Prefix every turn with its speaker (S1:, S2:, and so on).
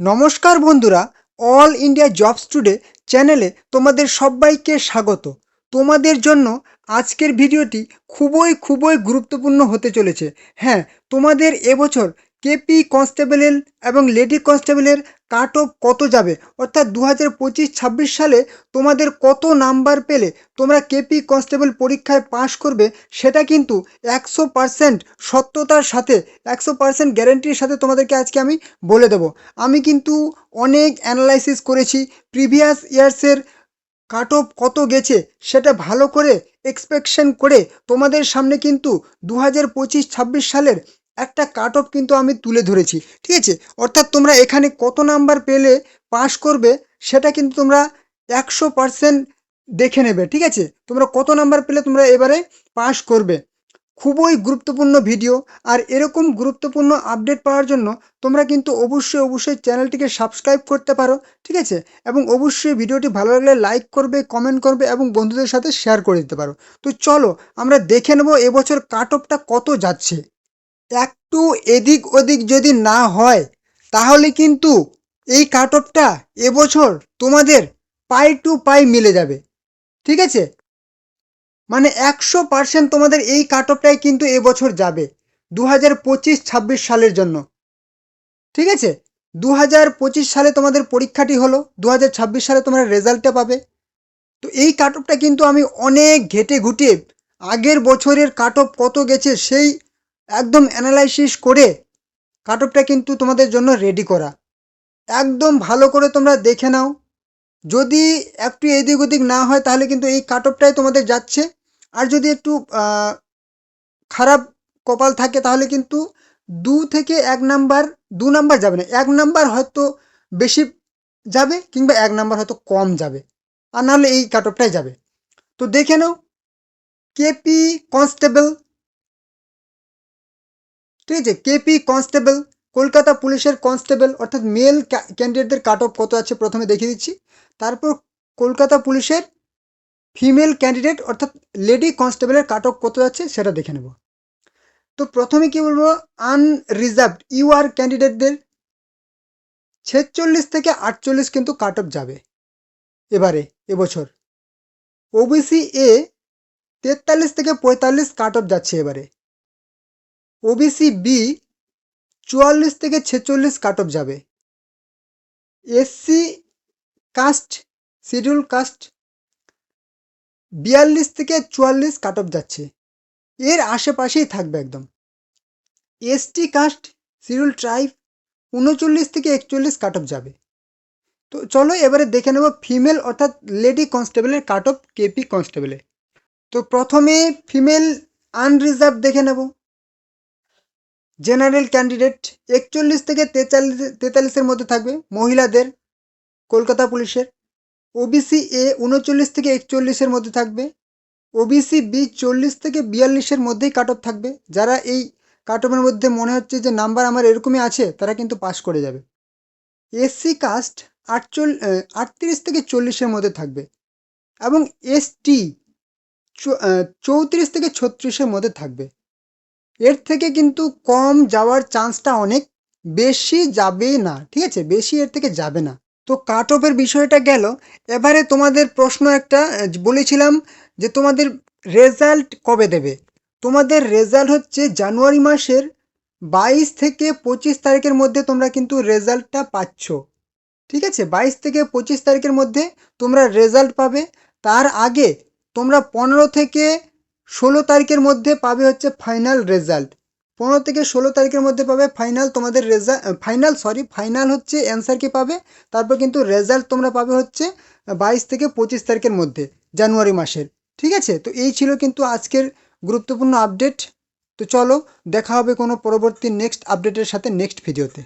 S1: নমস্কার বন্ধুরা, all India jobs today চ্যানেলে তোমাদের সবাইকে স্বাগত। তোমাদের জন্য আজকের ভিডিওটি খুবই গুরুত্বপূর্ণ হতে চলেছে। হ্যাঁ, তোমাদের এবছর কেপি কনস্টেবলের এবং লেডি কনস্টেবলের কাট অফ কত যাবে, অর্থাৎ 2025-26 সালে তোমাদের কত নাম্বার পেলে তোমরা কেপি কনস্টেবল পরীক্ষায় পাশ করবে, সেটা কিন্তু 100% সত্যতার সাথে 100% গ্যারেন্টির সাথে তোমাদেরকে আজকে আমি বলে দেবো। আমি কিন্তু অনেক অ্যানালাইসিস করেছি, প্রিভিয়াস ইয়ার্সের কাট অফ কত গেছে সেটা ভালো করে এক্সপেকশন করে তোমাদের সামনে কিন্তু 2025-26 সালের একটা কাট অফ কিন্তু আমি তুলে ধরেছি। ঠিক আছে, অর্থাৎ তোমরা এখানে কত নাম্বার পেলে পাস করবে সেটা কিন্তু তোমরা 100% দেখে নেবে। ঠিক আছে, তোমরা কত নাম্বার পেলে তোমরা এবারে পাস করবে। খুবই গুরুত্বপূর্ণ ভিডিও, আর এরকম গুরুত্বপূর্ণ আপডেট পাওয়ার জন্য তোমরা কিন্তু অবশ্যই চ্যানেলটিকে সাবস্ক্রাইব করতে পারো। ঠিক আছে, এবং অবশ্যই ভিডিওটি ভালো লাগলে লাইক করবে, কমেন্ট করবে এবং বন্ধুদের সাথে শেয়ার করে দিতে পারো। তো চলো আমরা দেখে নেব এবছর কাট অফটা কত যাচ্ছে। একটু এদিক ওদিক যদি না হয় তাহলে কিন্তু এই কাট অফটা এবছর তোমাদের পাই টু পাই মিলে যাবে। ঠিক আছে, মানে 100% তোমাদের এই কাট অফটাই কিন্তু এবছর যাবে 2025-26 সালের জন্য। ঠিক আছে, 2025 সালে তোমাদের পরীক্ষাটি হলো, 2026 সালে তোমরা রেজাল্টটা পাবে। তো এই কাট অফটা কিন্তু আমি অনেক ঘেটে ঘুটে আগের বছরের কাট অফ কত গেছে সেই একদম অ্যানালাইসিস করে কাট অফটা কিন্তু তোমাদের জন্য রেডি করা। একদম ভালো করে তোমরা দেখে নাও, যদি একটু এদিক ওদিক না হয় তাহলে কিন্তু এই কাট অফটাই তোমাদের যাচ্ছে। আর যদি একটু খারাপ কপাল থাকে তাহলে কিন্তু 2 থেকে 1 নাম্বার, 2 নাম্বার যাবে না, 1 নাম্বার হয়তো বেশি যাবে কিংবা 1 নাম্বার হয়তো কম যাবে, আর নাহলে এই কাট অফটাই যাবে। তো দেখে নাও কেপি কনস্টেবল। ঠিক আছে, কেপি কনস্টেবল কলকাতা পুলিশের কনস্টেবল অর্থাৎ মেল ক্যান্ডিডেটদের কাট অফ কত আছে প্রথমে দেখিয়ে দিচ্ছি, তারপর কলকাতা পুলিশের ফিমেল ক্যান্ডিডেট অর্থাৎ লেডি কনস্টেবলের কাট অফ কত আছে সেটা দেখে নেব। তো প্রথমে কি বলবো, আনরিজার্ভড ইউআর ক্যান্ডিডেটদের 46 থেকে 48 কিন্তু কাট অফ যাবে এবারে এবছর। ওবিসি এ 43 থেকে 45 কাট অফ যাচ্ছে এবারে। ওবিসি বি 44 থেকে 46 কাট অফ যাবে। এসসি কাস্ট, শিডিউল কাস্ট 42 থেকে 44 কাট অফ যাচ্ছে, এর আশেপাশেই থাকবে একদম। এসটি কাস্ট, শিডিউল ট্রাইব 39 থেকে 41 কাট অফ যাবে। তো চলো এবারে দেখে নেব ফিমেল অর্থাৎ লেডি কনস্টেবলের কাট অফ কেপি কনস্টেবলে। তো প্রথমে ফিমেল আনরিজার্ভ দেখে নেব। জেনারেল ক্যান্ডিডেট 41 থেকে 43 মধ্যে থাকবে মহিলাদের কলকাতা পুলিশের। ওবিসি এ 39 থেকে 41 মধ্যে থাকবে। ওবিসি বি 40 থেকে 42 মধ্যেই কাট অফ থাকবে। যারা এই কাট অফের মধ্যে মনে হচ্ছে যে নাম্বার আমার এরকমই আছে তারা কিন্তু পাস করে যাবে। এসসি কাস্ট 38 থেকে 40 মধ্যে থাকবে এবং এসটি 34 থেকে 36 মধ্যে থাকবে। এর থেকে কিন্তু কম যাওয়ার চান্সটা অনেক, বেশি যাবে না। ঠিক আছে, বেশি এর থেকে যাবে না। তো কাট অফের বিষয়টা গেল। এবারে তোমাদের প্রশ্ন একটা বলেছিলাম যে তোমাদের রেজাল্ট কবে দেবে। তোমাদের রেজাল্ট হচ্ছে জানুয়ারি মাসের 22 থেকে 25 তারিখের মধ্যে তোমরা কিন্তু রেজাল্টটা পাচ্ছ। ঠিক আছে, 22 থেকে 25 তারিখের মধ্যে তোমরা রেজাল্ট পাবে। তার আগে তোমরা 15 থেকে 16 তারিখের মধ্যে পাবে হচ্ছে ফাইনাল রেজাল্ট। 15 থেকে 16 তারিখের মধ্যে পাবে ফাইনাল তোমাদের রেজাল্ট। ফাইনাল হচ্ছে অ্যান্সার কি পাবে, তারপর কিন্তু রেজাল্ট তোমরা পাবে হচ্ছে 22 থেকে 25 তারিখের মধ্যে জানুয়ারি মাসের। ঠিক আছে, তো এই ছিল কিন্তু আজকের গুরুত্বপূর্ণ আপডেট। তো চলো দেখা হবে কোনো পরবর্তী নেক্সট আপডেটের সাথে নেক্সট ভিডিওতে।